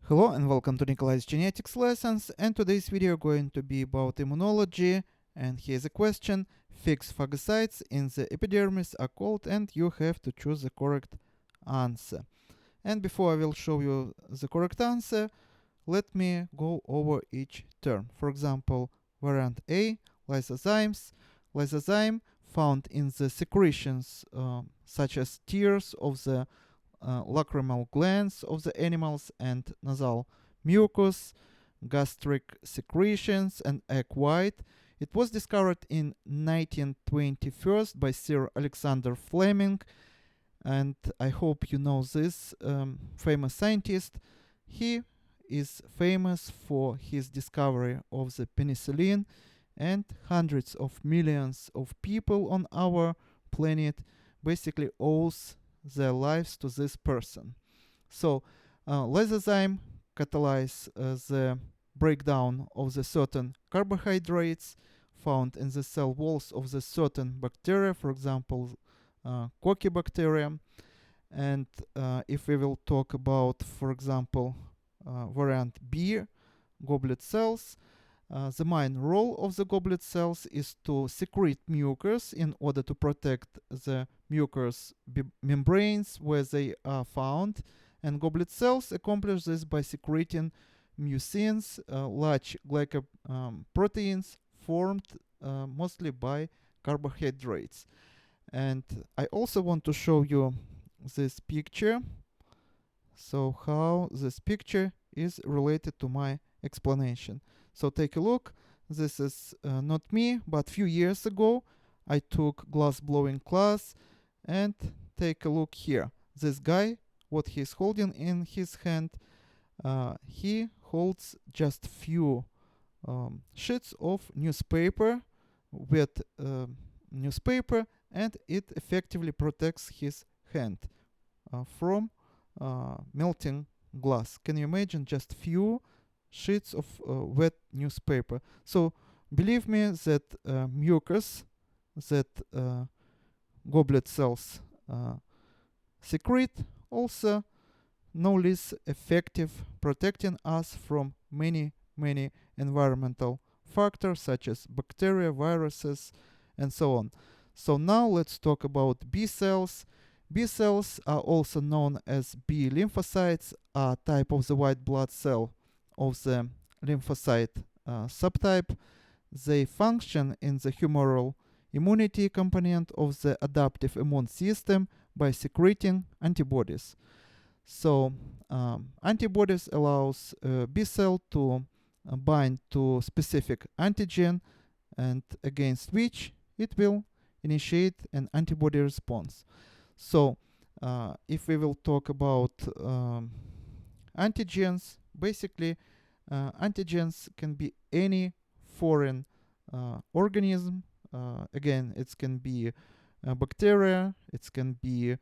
Hello and welcome to Nikolai's genetics lessons, and today's video going to be about immunology. And here's a question: fixed phagocytes in the epidermis are called, and you have to choose the correct answer. And before I will show you the correct answer, let me go over each term. For example, variant A, lysozymes. Lysozyme found in the secretions such as tears of the lacrimal glands of the animals and nasal mucus, gastric secretions, and egg white. It was discovered in 1921 by Sir Alexander Fleming, and I hope you know this famous scientist. He is famous for his discovery of the penicillin, and hundreds of millions of people on our planet basically owes their lives to this person. So, lysozyme catalyze the breakdown of the certain carbohydrates found in the cell walls of the certain bacteria, for example, cocci bacteria. And if we will talk about, for example, variant B, goblet cells, the main role of the goblet cells is to secrete mucus in order to protect the mucous membranes where they are found. And goblet cells accomplish this by secreting mucins, large glycoproteins formed mostly by carbohydrates. And I also want to show you this picture. So how this picture is related to my explanation. So take a look. This is not me, but a few years ago I took glassblowing class, and take a look here. This guy, what he's holding in his hand, he holds just few sheets of newspaper, wet newspaper, and it effectively protects his hand from melting glass. Can you imagine just few sheets of wet newspaper? So believe me that mucus that goblet cells secrete also no less effective protecting us from many environmental factors such as bacteria, viruses, and so on. So now let's talk about B cells. B cells are also known as B lymphocytes, a type of the white blood cell of the lymphocyte subtype. They function in the humoral immunity component of the adaptive immune system by secreting antibodies. So antibodies allows B cell to bind to specific antigen, and against which it will initiate an antibody response. So if we will talk about antigens, basically antigens can be any foreign organism. Again, it can be bacteria, it can be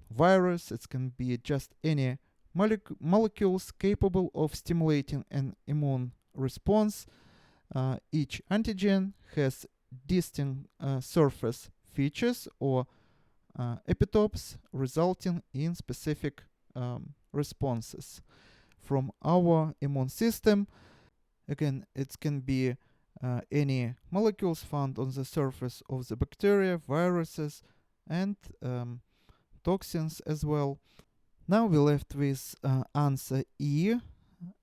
virus, it can be just any molecules capable of stimulating an immune response. Each antigen has distinct surface features or epitopes resulting in specific responses from our immune system. Again, it can be any molecules found on the surface of the bacteria, viruses, and toxins as well. Now we're left with answer E,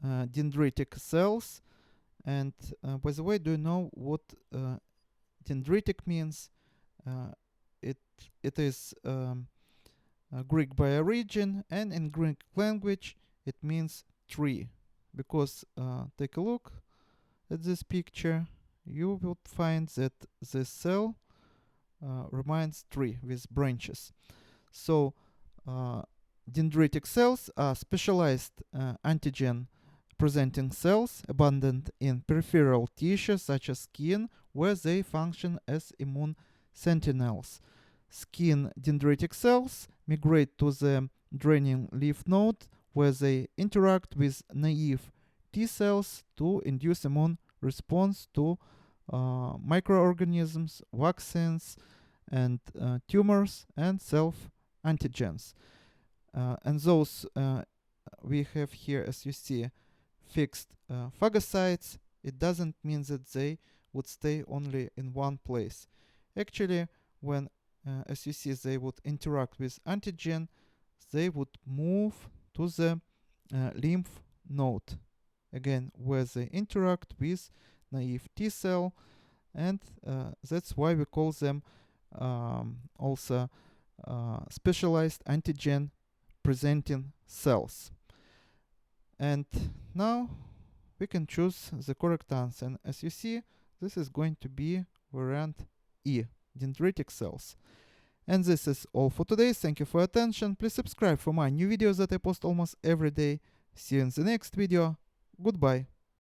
dendritic cells. And by the way, do you know what dendritic means? It is Greek by origin, and in Greek language it means tree. Because take a look at this picture, you will find that this cell reminds tree with branches. So dendritic cells are specialized antigen presenting cells abundant in peripheral tissue such as skin, where they function as immune sentinels. Skin dendritic cells migrate to the draining lymph node, where they interact with naive T cells to induce immune response to microorganisms, vaccines, and tumors and self-antigens. And those we have here, as you see, fixed phagocytes, it doesn't mean that they would stay only in one place. Actually, when, as you see, they would interact with antigen, they would move to the lymph node, again, where they interact with naive T cell, and that's why we call them also specialized antigen presenting cells. And now we can choose the correct answer. And as you see, this is going to be variant E, dendritic cells. And this is all for today. Thank you for your attention. Please subscribe for my new videos that I post almost every day. See you in the next video. Goodbye.